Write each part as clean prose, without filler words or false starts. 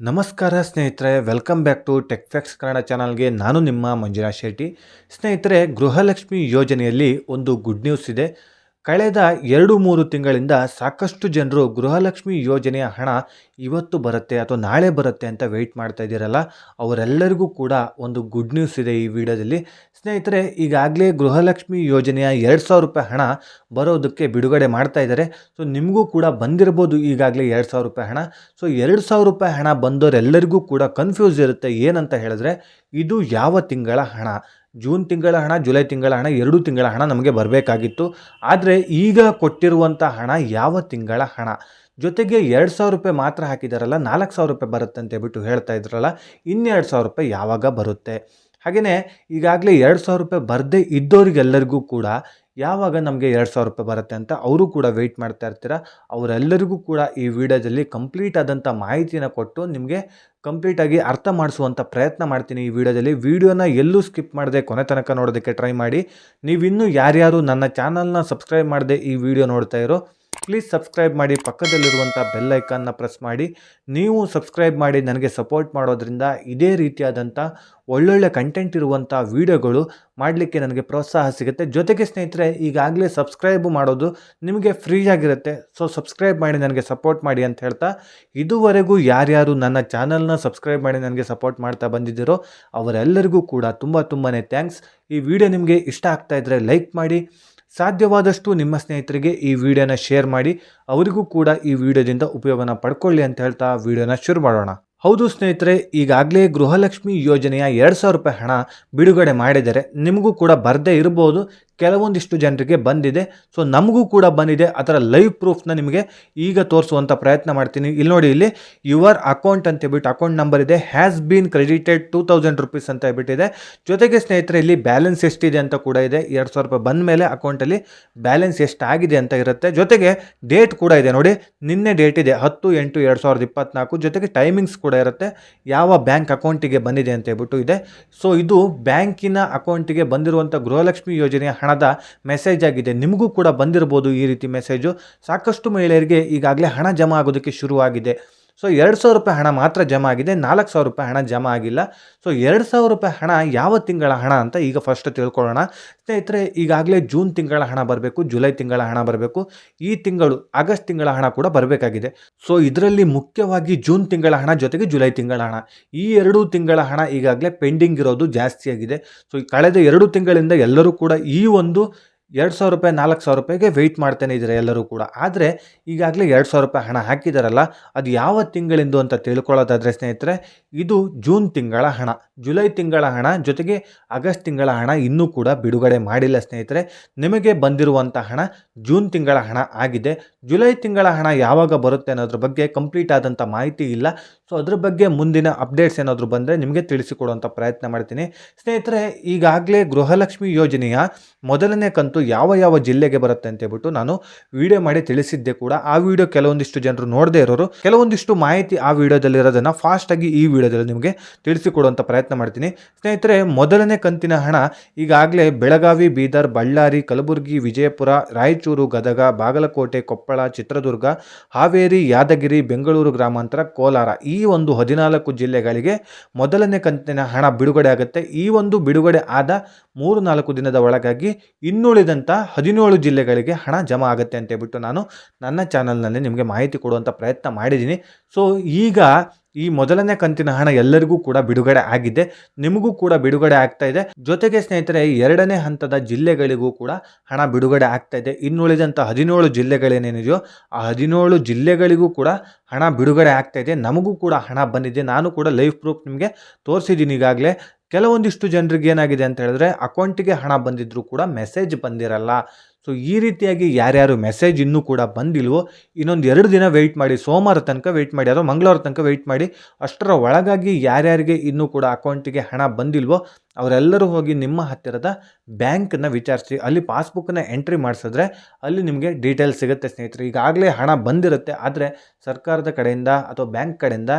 ನಮಸ್ಕಾರ ಸ್ನೇಹಿತರೆ, welcome back to Tech Facts Kannada ಚಾನಲ್ಗೆ. ನಾನು ನಿಮ್ಮ ಮಂಜುನಾಥ್ ಶೆಟ್ಟಿ. ಸ್ನೇಹಿತರೆ, ಗೃಹಲಕ್ಷ್ಮಿ ಯೋಜನೆಯಲ್ಲಿ ಒಂದು ಗುಡ್ ನ್ಯೂಸ್ ಇದೆ. ಕಳೆದ 2-3 ತಿಂಗಳಿಂದ ಸಾಕಷ್ಟು ಜನರು ಗೃಹಲಕ್ಷ್ಮಿ ಯೋಜನೆಯ ಹಣ ಇವತ್ತು ಬರುತ್ತೆ ಅಥವಾ ನಾಳೆ ಬರುತ್ತೆ ಅಂತ ವೆಯ್ಟ್ ಮಾಡ್ತಾ ಇದ್ದೀರಲ್ಲ, ಅವರೆಲ್ಲರಿಗೂ ಕೂಡ ಒಂದು ಗುಡ್ ನ್ಯೂಸ್ ಇದೆ ಈ ವಿಡಿಯೋದಲ್ಲಿ. ಸ್ನೇಹಿತರೆ, ಈಗಾಗಲೇ ಗೃಹಲಕ್ಷ್ಮಿ ಯೋಜನೆಯ 2,000 ರೂಪಾಯಿ ಹಣ ಬರೋದಕ್ಕೆ ಬಿಡುಗಡೆ ಮಾಡ್ತಾ ಇದ್ದಾರೆ. ಸೊ ನಿಮಗೂ ಕೂಡ ಬಂದಿರ್ಬೋದು ಈಗಾಗಲೇ 2,000 ರೂಪಾಯಿ ಹಣ. ಸೊ 2,000 ರೂಪಾಯಿ ಹಣ ಬಂದವರೆಲ್ಲರಿಗೂ ಕೂಡ ಕನ್ಫ್ಯೂಸ್ ಇರುತ್ತೆ. ಏನಂತ ಹೇಳಿದ್ರೆ, ಇದು ಯಾವ ತಿಂಗಳ ಹಣ? ಜೂನ್ ತಿಂಗಳ ಹಣ, ಜುಲೈ ತಿಂಗಳ ಹಣ, 2 ತಿಂಗಳ ಹಣ ನಮಗೆ ಬರಬೇಕಾಗಿತ್ತು. ಆದರೆ ಈಗ ಕೊಟ್ಟಿರುವಂಥ ಹಣ ಯಾವ ತಿಂಗಳ ಹಣ? ಜೊತೆಗೆ 2,000 ರೂಪಾಯಿ ಮಾತ್ರ ಹಾಕಿದಾರಲ್ಲ, 4,000 ರೂಪಾಯಿ ಬರುತ್ತೆ ಅಂತ ಹೇಳ್ಬಿಟ್ಟು ಹೇಳ್ತಾ ಇದ್ರಲ್ಲ, ಇನ್ನು 2,000 ರೂಪಾಯಿ ಯಾವಾಗ ಬರುತ್ತೆ? ಹಾಗೆಯೇ ಈಗಾಗಲೇ 2,000 ರೂಪಾಯಿ ಬರದೇ ಇದ್ದವರಿಗೆಲ್ಲರಿಗೂ ಕೂಡ ಯಾವಾಗ ನಮಗೆ 2,000 ರೂಪಾಯಿ ಬರುತ್ತೆ ಅಂತ ಅವರು ಕೂಡ ವೆಯ್ಟ್ ಮಾಡ್ತಾ ಇರ್ತೀರ. ಅವರೆಲ್ಲರಿಗೂ ಕೂಡ ಈ ವಿಡಿಯೋದಲ್ಲಿ ಕಂಪ್ಲೀಟ್ ಆದಂಥ ಮಾಹಿತಿನ ಕೊಟ್ಟು ನಿಮಗೆ ಕಂಪ್ಲೀಟಾಗಿ ಅರ್ಥ ಮಾಡಿಸುವಂಥ ಪ್ರಯತ್ನ ಮಾಡ್ತೀನಿ ಈ ವಿಡಿಯೋದಲ್ಲಿ. ವಿಡಿಯೋನ ಎಲ್ಲೂ ಸ್ಕಿಪ್ ಮಾಡದೆ ಕೊನೆ ತನಕ ನೋಡೋದಕ್ಕೆ ಟ್ರೈ ಮಾಡಿ. ನೀವಿನ್ನೂ ಯಾರ್ಯಾರು ನನ್ನ ಚಾನಲ್ನ ಸಬ್ಸ್ಕ್ರೈಬ್ ಮಾಡದೆ ಈ ವಿಡಿಯೋ ನೋಡ್ತಾ ಇರೋ, ಪ್ಲೀಸ್ ಸಬ್ಸ್ಕ್ರೈಬ್ ಮಾಡಿ, ಪಕ್ಕದಲ್ಲಿರುವಂಥ ಬೆಲ್ ಐಕಾನ್ನ ಪ್ರೆಸ್ ಮಾಡಿ. ನೀವು ಸಬ್ಸ್ಕ್ರೈಬ್ ಮಾಡಿ ನನಗೆ ಸಪೋರ್ಟ್ ಮಾಡೋದ್ರಿಂದ ಇದೇ ರೀತಿಯಾದಂಥ ಒಳ್ಳೊಳ್ಳೆ ಕಂಟೆಂಟ್ ಇರುವಂಥ ವಿಡಿಯೋಗಳು ಮಾಡಲಿಕ್ಕೆ ನನಗೆ ಪ್ರೋತ್ಸಾಹ ಸಿಗುತ್ತೆ. ಜೊತೆಗೆ ಸ್ನೇಹಿತರೆ, ಈಗಾಗಲೇ ಸಬ್ಸ್ಕ್ರೈಬ್ ಮಾಡೋದು ನಿಮಗೆ ಫ್ರೀ ಆಗಿರುತ್ತೆ. ಸೊ ಸಬ್ಸ್ಕ್ರೈಬ್ ಮಾಡಿ ನನಗೆ ಸಪೋರ್ಟ್ ಮಾಡಿ ಅಂತ ಹೇಳ್ತಾ, ಇದುವರೆಗೂ ಯಾರ್ಯಾರು ನನ್ನ ಚಾನಲ್ನ ಸಬ್ಸ್ಕ್ರೈಬ್ ಮಾಡಿ ನನಗೆ ಸಪೋರ್ಟ್ ಮಾಡ್ತಾ ಬಂದಿದ್ದೀರೋ ಅವರೆಲ್ಲರಿಗೂ ಕೂಡ ತುಂಬಾ ಥ್ಯಾಂಕ್ಸ್. ಈ ವಿಡಿಯೋ ನಿಮಗೆ ಇಷ್ಟ ಆಗ್ತಾ ಇದ್ದರೆ ಲೈಕ್ ಮಾಡಿ, ಸಾಧ್ಯವಾದಷ್ಟು ನಿಮ್ಮ ಸ್ನೇಹಿತರಿಗೆ ಈ ವಿಡಿಯೋನ ಶೇರ್ ಮಾಡಿ, ಅವರಿಗೂ ಕೂಡ ಈ ವಿಡಿಯೋದಿಂದ ಉಪಯೋಗನ ಪಡ್ಕೊಳ್ಳಿ ಅಂತ ಹೇಳ್ತಾ ವಿಡಿಯೋನ ಶುರು ಮಾಡೋಣ. ಹೌದು ಸ್ನೇಹಿತರೆ, ಈಗಾಗಲೇ ಗೃಹಲಕ್ಷ್ಮಿ ಯೋಜನೆಯ 2,000 ರೂಪಾಯಿ ಹಣ ಬಿಡುಗಡೆ ಮಾಡಿದರೆ ನಿಮಗೂ ಕೂಡ ಬರದೇ ಇರ್ಬೋದು, ಕೆಲವೊಂದಿಷ್ಟು ಜನರಿಗೆ ಬಂದಿದೆ. ಸೊ ನಮಗೂ ಕೂಡ ಬಂದಿದೆ. ಅದರ ಲೈವ್ ಪ್ರೂಫ್ನ ನಿಮಗೆ ಈಗ ತೋರಿಸುವಂಥ ಪ್ರಯತ್ನ ಮಾಡ್ತೀನಿ. ಇಲ್ಲಿ ನೋಡಿ, ಇಲ್ಲಿ ಯುವರ್ ಅಕೌಂಟ್ ಅಂತ ಹೇಳ್ಬಿಟ್ಟು ಅಕೌಂಟ್ ನಂಬರ್ ಇದೆ. ಹ್ಯಾಸ್ ಬೀನ್ ಕ್ರೆಡಿಟೆಡ್ 2,000 ರೂಪೀಸ್ ಅಂತ ಹೇಳ್ಬಿಟ್ಟಿದೆ. ಜೊತೆಗೆ ಸ್ನೇಹಿತರೆ, ಇಲ್ಲಿ ಬ್ಯಾಲೆನ್ಸ್ ಎಷ್ಟಿದೆ ಅಂತ ಕೂಡ ಇದೆ. 2,000 ರೂಪಾಯಿ ಬಂದ ಮೇಲೆ ಅಕೌಂಟಲ್ಲಿ ಬ್ಯಾಲೆನ್ಸ್ ಎಷ್ಟಾಗಿದೆ ಅಂತ ಇರುತ್ತೆ. ಜೊತೆಗೆ ಡೇಟ್ ಕೂಡ ಇದೆ ನೋಡಿ, ನಿನ್ನೆ ಡೇಟ್ ಇದೆ 10/8/2024. ಜೊತೆಗೆ ಟೈಮಿಂಗ್ಸ್ ಕೂಡ ಇರುತ್ತೆ, ಯಾವ ಬ್ಯಾಂಕ್ ಅಕೌಂಟಿಗೆ ಬಂದಿದೆ ಅಂತ ಹೇಳ್ಬಿಟ್ಟು ಇದೆ. ಸೊ ಇದು ಬ್ಯಾಂಕಿನ ಅಕೌಂಟಿಗೆ ಬಂದಿರುವಂಥ ಗೃಹಲಕ್ಷ್ಮಿ ಯೋಜನೆಯ ಹಣದ ಮೆಸೇಜ್ ಆಗಿದೆ. ನಿಮಗೂ ಕೂಡ ಬಂದಿರಬಹುದು ಈ ರೀತಿ ಮೆಸೇಜು. ಸಾಕಷ್ಟು ಮಹಿಳೆಯರಿಗೆ ಈಗಾಗಲೇ ಹಣ ಜಮಾ ಆಗೋದಕ್ಕೆ ಶುರುವಾಗಿದೆ. ಸೊ 2,000 ರೂಪಾಯಿ ಹಣ ಮಾತ್ರ ಜಮಾ ಆಗಿದೆ, 4,000 ರೂಪಾಯಿ ಹಣ ಜಮಾ ಆಗಿಲ್ಲ. ಸೊ 2,000 ರೂಪಾಯಿ ಹಣ ಯಾವ ತಿಂಗಳ ಹಣ ಅಂತ ಈಗ ಫಸ್ಟ್ ತಿಳ್ಕೊಳ್ಳೋಣ. ಸ್ನೇಹಿತರೆ, ಈಗಾಗಲೇ ಜೂನ್ ತಿಂಗಳ ಹಣ ಬರಬೇಕು, ಜುಲೈ ತಿಂಗಳ ಹಣ ಬರಬೇಕು, ಈ ತಿಂಗಳು ಆಗಸ್ಟ್ ತಿಂಗಳ ಹಣ ಕೂಡ ಬರಬೇಕಾಗಿದೆ. ಸೊ ಇದರಲ್ಲಿ ಮುಖ್ಯವಾಗಿ ಜೂನ್ ತಿಂಗಳ ಹಣ ಜೊತೆಗೆ ಜುಲೈ ತಿಂಗಳ ಹಣ, ಈ 2 ತಿಂಗಳ ಹಣ ಈಗಾಗಲೇ ಪೆಂಡಿಂಗ್ ಇರೋದು ಜಾಸ್ತಿ ಆಗಿದೆ. ಸೊ ಕಳೆದ 2 ತಿಂಗಳಿಂದ ಎಲ್ಲರೂ ಕೂಡ ಈ ಒಂದು 2,000 ರೂಪಾಯಿ 4,000 ರೂಪಾಯಿಗೆ ವೆಯ್ಟ್ ಮಾಡ್ತಾನೆ ಇದ್ದಾರೆ ಎಲ್ಲರೂ ಕೂಡ. ಆದರೆ ಈಗಾಗಲೇ 2,000 ರೂಪಾಯಿ ಹಣ ಹಾಕಿದಾರಲ್ಲ, ಅದು ಯಾವ ತಿಂಗಳಿಂದು ಅಂತ ತಿಳ್ಕೊಳ್ಳೋದಾದರೆ ಸ್ನೇಹಿತರೆ, ಇದು ಜೂನ್ ತಿಂಗಳ ಹಣ, ಜುಲೈ ತಿಂಗಳ ಹಣ ಜೊತೆಗೆ ಆಗಸ್ಟ್ ತಿಂಗಳ ಹಣ ಇನ್ನೂ ಕೂಡ ಬಿಡುಗಡೆ ಮಾಡಿಲ್ಲ ಸ್ನೇಹಿತರೆ. ನಿಮಗೆ ಬಂದಿರುವಂಥ ಹಣ ಜೂನ್ ತಿಂಗಳ ಹಣ ಆಗಿದೆ. ಜುಲೈ ತಿಂಗಳ ಹಣ ಯಾವಾಗ ಬರುತ್ತೆ ಅನ್ನೋದ್ರ ಬಗ್ಗೆ ಕಂಪ್ಲೀಟ್ ಆದಂಥ ಮಾಹಿತಿ ಇಲ್ಲ. ಸೊ ಅದ್ರ ಬಗ್ಗೆ ಮುಂದಿನ ಅಪ್ಡೇಟ್ಸ್ ಏನಾದರೂ ಬಂದರೆ ನಿಮಗೆ ತಿಳಿಸಿಕೊಡುವಂಥ ಪ್ರಯತ್ನ ಮಾಡ್ತೀನಿ. ಸ್ನೇಹಿತರೆ, ಈಗಾಗಲೇ ಗೃಹಲಕ್ಷ್ಮಿ ಯೋಜನೆಯ ಮೊದಲನೇ ಕಂತು ಯಾವ ಜಿಲ್ಲೆಗೆ ಬರುತ್ತೆ ಅಂತ ಹೇಳ್ಬಿಟ್ಟು ನಾನು ವಿಡಿಯೋ ಮಾಡಿ ತಿಳಿಸಿದ್ದೆ ಕೂಡ. ಆ ವಿಡಿಯೋ ಕೆಲವೊಂದಿಷ್ಟು ಜನರು ನೋಡದೇ ಇರೋರು, ಕೆಲವೊಂದಿಷ್ಟು ಮಾಹಿತಿ ಆ ವಿಡಿಯೋದಲ್ಲಿ ಇರೋದನ್ನು ಫಾಸ್ಟಾಗಿ ಈ ವಿಡಿಯೋದಲ್ಲಿ ನಿಮಗೆ ತಿಳಿಸಿಕೊಡುವಂಥ ಪ್ರಯತ್ನ ಮಾಡ್ತೀನಿ. ಸ್ನೇಹಿತರೆ, ಮೊದಲನೇ ಕಂತಿನ ಹಣ ಈಗಾಗಲೇ ಬೆಳಗಾವಿ, ಬೀದರ್, ಬಳ್ಳಾರಿ, ಕಲಬುರಗಿ, ವಿಜಯಪುರ, ರಾಯಚೂರು, ಗದಗ, ಬಾಗಲಕೋಟೆ, ಕೊಪ್ಪಳ, ಚಿತ್ರದುರ್ಗ, ಹಾವೇರಿ, ಯಾದಗಿರಿ, ಬೆಂಗಳೂರು ಗ್ರಾಮಾಂತರ, ಕೋಲಾರ, ಈ ಒಂದು 14 ಜಿಲ್ಲೆಗಳಿಗೆ ಮೊದಲನೇ ಕಂತಿನ ಹಣ ಬಿಡುಗಡೆ ಆಗುತ್ತೆ. ಈ ಒಂದು ಬಿಡುಗಡೆ ಆದ 3-4 ದಿನದ ಒಳಗಾಗಿ ಇನ್ನುಳಿದಂಥ 17 ಜಿಲ್ಲೆಗಳಿಗೆ ಹಣ ಜಮಾ ಆಗುತ್ತೆ ಅಂತ ಹೇಳ್ಬಿಟ್ಟು ನಾನು ನನ್ನ ಚಾನಲ್ನಲ್ಲಿ ನಿಮಗೆ ಮಾಹಿತಿ ಕೊಡುವಂಥ ಪ್ರಯತ್ನ ಮಾಡಿದ್ದೀನಿ. ಸೊ ಈಗ ಈ ಮೊದಲನೇ ಕಂತಿನ ಹಣ ಎಲ್ಲರಿಗೂ ಕೂಡ ಬಿಡುಗಡೆ ಆಗಿದೆ, ನಿಮಗೂ ಕೂಡ ಬಿಡುಗಡೆ ಆಗ್ತಾ ಇದೆ. ಜೊತೆಗೆ ಸ್ನೇಹಿತರೆ, 2ನೇ ಹಂತದ ಜಿಲ್ಲೆಗಳಿಗೂ ಕೂಡ ಹಣ ಬಿಡುಗಡೆ ಆಗ್ತಾ ಇದೆ. ಇನ್ನುಳಿದಂಥ 17 ಜಿಲ್ಲೆಗಳೇನೇನಿದೆಯೋ ಆ 17 ಜಿಲ್ಲೆಗಳಿಗೂ ಕೂಡ ಹಣ ಬಿಡುಗಡೆ ಆಗ್ತಾ ಇದೆ. ನಮಗೂ ಕೂಡ ಹಣ ಬಂದಿದೆ, ನಾನು ಕೂಡ ಲೈವ್ ಪ್ರೂಫ್ ನಿಮಗೆ ತೋರಿಸಿದ್ದೀನಿ ಈಗಾಗಲೇ. ಕೆಲವೊಂದಿಷ್ಟು ಜನರಿಗೆ ಏನಾಗಿದೆ ಅಂತ ಹೇಳಿದ್ರೆ, ಅಕೌಂಟಿಗೆ ಹಣ ಬಂದಿದ್ರೂ ಕೂಡ ಮೆಸೇಜ್ ಬಂದಿರಲ್ಲ. ಸೊ ಈ ರೀತಿಯಾಗಿ ಯಾರ್ಯಾರು ಮೆಸೇಜ್ ಇನ್ನೂ ಕೂಡ ಬಂದಿಲ್ವೋ, ಇನ್ನೊಂದು 2 ದಿನ ವೆಯ್ಟ್ ಮಾಡಿ, ಸೋಮವಾರ ತನಕ ವೆಯ್ಟ್ ಮಾಡಿ ಅಥವಾ ಮಂಗಳವಾರ ತನಕ ವೆಯ್ಟ್ ಮಾಡಿ. ಅಷ್ಟರ ಒಳಗಾಗಿ ಯಾರ್ಯಾರಿಗೆ ಇನ್ನೂ ಕೂಡ ಅಕೌಂಟಿಗೆ ಹಣ ಬಂದಿಲ್ವೋ ಅವರೆಲ್ಲರೂ ಹೋಗಿ ನಿಮ್ಮ ಹತ್ತಿರದ ಬ್ಯಾಂಕನ್ನು ವಿಚಾರಿಸಿ, ಅಲ್ಲಿ ಪಾಸ್ಬುಕ್ಕನ್ನು ಎಂಟ್ರಿ ಮಾಡಿಸಿದ್ರೆ ಅಲ್ಲಿ ನಿಮಗೆ ಡೀಟೇಲ್ಸ್ ಸಿಗುತ್ತೆ ಸ್ನೇಹಿತರೆ. ಈಗಾಗಲೇ ಹಣ ಬಂದಿರುತ್ತೆ, ಆದರೆ ಸರ್ಕಾರದ ಕಡೆಯಿಂದ ಅಥವಾ ಬ್ಯಾಂಕ್ ಕಡೆಯಿಂದ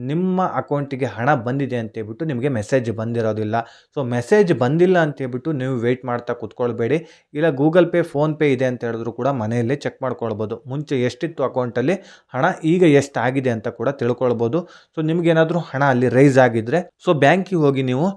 ನಿಮ್ಮ ಅಕೌಂಟಿಗೆ ಹಣ ಬಂದಿದೆ ಅಂತೇಳ್ಬಿಟ್ಟು ನಿಮಗೆ ಮೆಸೇಜ್ ಬಂದಿರೋದಿಲ್ಲ. ಸೊ ಮೆಸೇಜ್ ಬಂದಿಲ್ಲ ಅಂತೇಳ್ಬಿಟ್ಟು ನೀವು ವೆಯ್ಟ್ ಮಾಡ್ತಾ ಕೂತ್ಕೊಳ್ಬೇಡಿ. ಇಲ್ಲ ಗೂಗಲ್ ಪೇ, ಫೋನ್ಪೇ ಇದೆ ಅಂತ ಹೇಳಿದ್ರು ಕೂಡ ಮನೆಯಲ್ಲೇ ಚೆಕ್ ಮಾಡ್ಕೊಳ್ಬೋದು. ಮುಂಚೆ ಎಷ್ಟಿತ್ತು ಅಕೌಂಟಲ್ಲಿ ಹಣ, ಈಗ ಎಷ್ಟಾಗಿದೆ ಅಂತ ಕೂಡ ತಿಳ್ಕೊಳ್ಬೋದು. ಸೊ ನಿಮಗೇನಾದರೂ ಹಣ ಅಲ್ಲಿ ರೈಸ್ ಆಗಿದ್ದರೆ ಸೊ ಬ್ಯಾಂಕಿಗೆ ಹೋಗಿ ನೀವು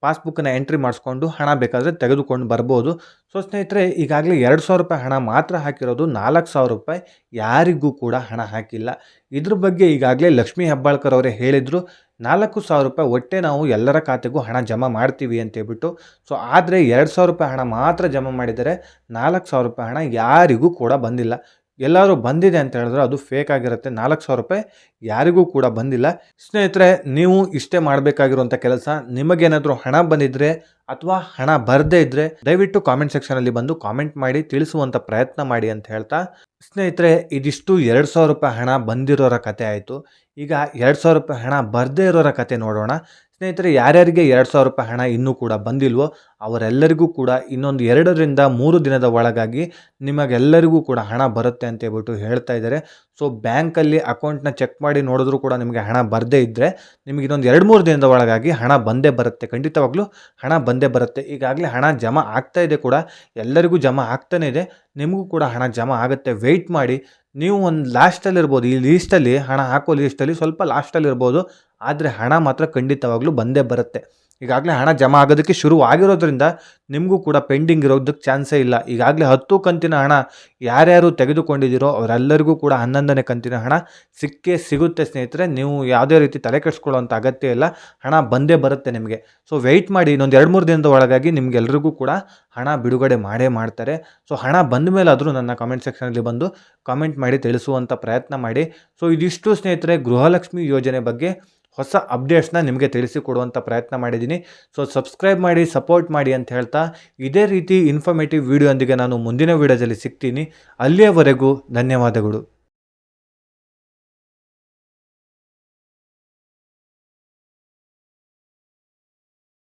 ಪಾಸ್ಬುಕ್ಕನ್ನು ಎಂಟ್ರಿ ಮಾಡಿಸ್ಕೊಂಡು ಹಣ ಬೇಕಾದರೆ ತೆಗೆದುಕೊಂಡು ಬರ್ಬೋದು. ಸೊ ಸ್ನೇಹಿತರೆ, ಈಗಾಗಲೇ ₹2,000 ಹಣ ಮಾತ್ರ ಹಾಕಿರೋದು, ₹4,000 ಯಾರಿಗೂ ಕೂಡ ಹಣ ಹಾಕಿಲ್ಲ. ಇದ್ರ ಬಗ್ಗೆ ಈಗಾಗಲೇ ಲಕ್ಷ್ಮೀ ಹೆಬ್ಬಾಳ್ಕರ್ ಅವರೇ ಹೇಳಿದರು, ₹4,000 ಒಟ್ಟೆ ನಾವು ಎಲ್ಲರ ಖಾತೆಗೂ ಹಣ ಜಮಾ ಮಾಡ್ತೀವಿ ಅಂತೇಳ್ಬಿಟ್ಟು. ಸೊ ಆದರೆ ₹2,000 ಹಣ ಮಾತ್ರ ಜಮಾ ಮಾಡಿದರೆ, ₹4,000 ಹಣ ಯಾರಿಗೂ ಕೂಡ ಬಂದಿಲ್ಲ. ಎಲ್ಲರೂ ಬಂದಿದೆ ಅಂತ ಹೇಳಿದ್ರೆ ಅದು ಫೇಕ್ ಆಗಿರುತ್ತೆ. ₹4,000 ಯಾರಿಗೂ ಕೂಡ ಬಂದಿಲ್ಲ. ಸ್ನೇಹಿತರೆ, ನೀವು ಇಷ್ಟೇ ಮಾಡಬೇಕಾಗಿರುವಂಥ ಕೆಲಸ, ನಿಮಗೇನಾದರೂ ಹಣ ಬಂದಿದ್ದರೆ ಅಥವಾ ಹಣ ಬರದೇ ಇದ್ದರೆ ದಯವಿಟ್ಟು ಕಾಮೆಂಟ್ ಸೆಕ್ಷನಲ್ಲಿ ಬಂದು ಕಾಮೆಂಟ್ ಮಾಡಿ ತಿಳಿಸುವಂಥ ಪ್ರಯತ್ನ ಮಾಡಿ ಅಂತ ಹೇಳ್ತಾ, ಸ್ನೇಹಿತರೆ ಇದಿಷ್ಟು ₹2,000 ಹಣ ಬಂದಿರೋರ ಕತೆ ಆಯಿತು. ಈಗ ₹2,000 ಹಣ ಬರದೇ ಇರೋರ ಕತೆ ನೋಡೋಣ. ಸ್ನೇಹಿತರೆ, ಯಾರ್ಯಾರಿಗೆ ₹2,000 ಹಣ ಇನ್ನೂ ಕೂಡ ಬಂದಿಲ್ವೋ ಅವರೆಲ್ಲರಿಗೂ ಕೂಡ ಇನ್ನೊಂದು 2 ರಿಂದ 3 ದಿನದ ಒಳಗಾಗಿ ನಿಮಗೆಲ್ಲರಿಗೂ ಕೂಡ ಹಣ ಬರುತ್ತೆ ಅಂತ ಹೇಳ್ಬಿಟ್ಟು ಹೇಳ್ತಾ ಇದ್ದಾರೆ. ಸೊ ಬ್ಯಾಂಕಲ್ಲಿ ಅಕೌಂಟ್ನ ಚೆಕ್ ಮಾಡಿ ನೋಡಿದ್ರು ಕೂಡ ನಿಮಗೆ ಹಣ ಬರದೇ ಇದ್ದರೆ ನಿಮಗೆ ಇನ್ನೊಂದು 2-3 ದಿನದ ಒಳಗಾಗಿ ಹಣ ಬಂದೇ ಬರುತ್ತೆ. ಖಂಡಿತವಾಗ್ಲೂ ಹಣ ಬಂದೇ ಬರುತ್ತೆ. ಈಗಾಗಲೇ ಹಣ ಜಮಾ ಆಗ್ತಾ ಇದೆ ಕೂಡ, ಎಲ್ಲರಿಗೂ ಜಮಾ ಆಗ್ತಾನೇ ಇದೆ. ನಿಮಗೂ ಕೂಡ ಹಣ ಜಮಾ ಆಗುತ್ತೆ. ವೆಯ್ಟ್ ಮಾಡಿ. ನೀವು ಒಂದು ಲಾಸ್ಟಲ್ಲಿರ್ಬೋದು, ಈ ಲೀಸ್ಟಲ್ಲಿ ಹಣ ಹಾಕೋ ಲೀಸ್ಟಲ್ಲಿ ಸ್ವಲ್ಪ ಲಾಸ್ಟಲ್ಲಿರ್ಬೋದು, ಆದರೆ ಹಣ ಮಾತ್ರ ಖಂಡಿತವಾಗ್ಲೂ ಬಂದೇ ಬರುತ್ತೆ. ಈಗಾಗಲೇ ಹಣ ಜಮಾ ಆಗೋದಕ್ಕೆ ಶುರು ಆಗಿರೋದ್ರಿಂದ ನಿಮಗೂ ಕೂಡ ಪೆಂಡಿಂಗ್ ಇರೋದಕ್ಕೆ ಚಾನ್ಸೇ ಇಲ್ಲ. ಈಗಾಗಲೇ 10 ಕಂತಿನ ಹಣ ಯಾರ್ಯಾರು ತೆಗೆದುಕೊಂಡಿದ್ದೀರೋ ಅವರೆಲ್ಲರಿಗೂ ಕೂಡ 11ನೇ ಕಂತಿನ ಹಣ ಸಿಕ್ಕೇ ಸಿಗುತ್ತೆ ಸ್ನೇಹಿತರೆ. ನೀವು ಯಾವುದೇ ರೀತಿ ತಲೆ ಕೆಡಿಸ್ಕೊಳ್ಳೋವಂಥ ಅಗತ್ಯ ಇಲ್ಲ. ಹಣ ಬಂದೇ ಬರುತ್ತೆ ನಿಮಗೆ. ಸೊ ವೆಯ್ಟ್ ಮಾಡಿ. ಇನ್ನೊಂದು 2-3 ದಿನದ ಒಳಗಾಗಿ ನಿಮಗೆಲ್ರಿಗೂ ಕೂಡ ಹಣ ಬಿಡುಗಡೆ ಮಾಡೇ ಮಾಡ್ತಾರೆ. ಸೊ ಹಣ ಬಂದ ಮೇಲಾದರೂ ನನ್ನ ಕಾಮೆಂಟ್ ಸೆಕ್ಷನಲ್ಲಿ ಬಂದು ಕಾಮೆಂಟ್ ಮಾಡಿ ತಿಳಿಸುವಂಥ ಪ್ರಯತ್ನ ಮಾಡಿ. ಸೊ ಇದಿಷ್ಟು ಸ್ನೇಹಿತರೆ, ಗೃಹಲಕ್ಷ್ಮಿ ಯೋಜನೆ ಬಗ್ಗೆ ಹೊಸ ಅಪ್ಡೇಟ್ಸ್ನ ನಿಮಗೆ ತಿಳಿಸಿಕೊಡುವಂಥ ಪ್ರಯತ್ನ ಮಾಡಿದ್ದೀನಿ. ಸೊ ಸಬ್ಸ್ಕ್ರೈಬ್ ಮಾಡಿ, ಸಪೋರ್ಟ್ ಮಾಡಿ ಅಂತ ಹೇಳ್ತಾ, ಇದೇ ರೀತಿ ಇನ್ಫಾರ್ಮೇಟಿವ್ ವಿಡಿಯೋ ಒಂದಿಗೆ ನಾನು ಮುಂದಿನ ವಿಡಿಯೋದಲ್ಲಿ ಸಿಗ್ತೀನಿ. ಅಲ್ಲಿಯವರೆಗೂ ಧನ್ಯವಾದಗಳು.